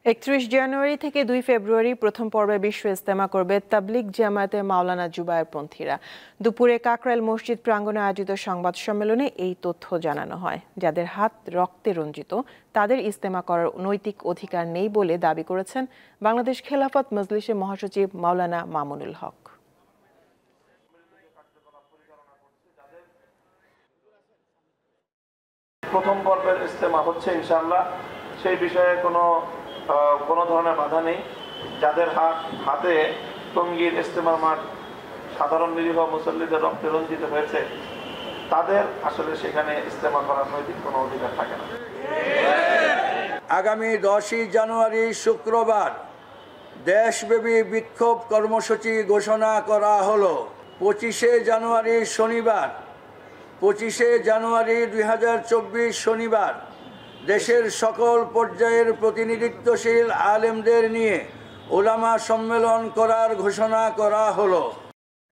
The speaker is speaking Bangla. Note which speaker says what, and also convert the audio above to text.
Speaker 1: 31 জানুয়ারি থেকে 2 ফেব্রুয়ারি প্রথম পর্বে বিশ্ব ইজতেমা করবে তাবলিগ জামায়াতে মাওলানা জুবায়েরপন্থীরা। দুপুরে কাকরাইল মসজিদ প্রাঙ্গণে আয়োজিত সংবাদ সম্মেলনে এই তথ্য জানানো হয়। যাদের হাত রক্তে রঞ্জিত তাদের ইজতেমা করার নৈতিক অধিকার নেই বলে দাবি করেছেন বাংলাদেশ খেলাফত মজলিসের মহাসচিব মাওলানা মামুনুল হক।
Speaker 2: প্রথম পর্বের ইজতেমা হচ্ছে ইনশাআল্লাহ, সেই বিষয়ে কোনো ধরনের বাধা নেই। যাদের হাতে টঙ্গীর ইজতেমার মাঠ সাধারণ নিরীহ মুসল্লিদের রক্তে রঞ্জিত হয়েছে তাদের আসলে সেখানে ইজতেমা করার নৈতিক কোনো অধিকার থাকে না।
Speaker 3: আগামী 10 জানুয়ারি শুক্রবার দেশব্যাপী বিক্ষোভ কর্মসূচি ঘোষণা করা হলো। 25 জানুয়ারি শনিবার 2024 শনিবার দেশের সকল পর্যায়ের প্রতিনিধিত্বশীল আলেমদের নিয়ে উলামা সম্মেলন করার ঘোষণা করা হলো।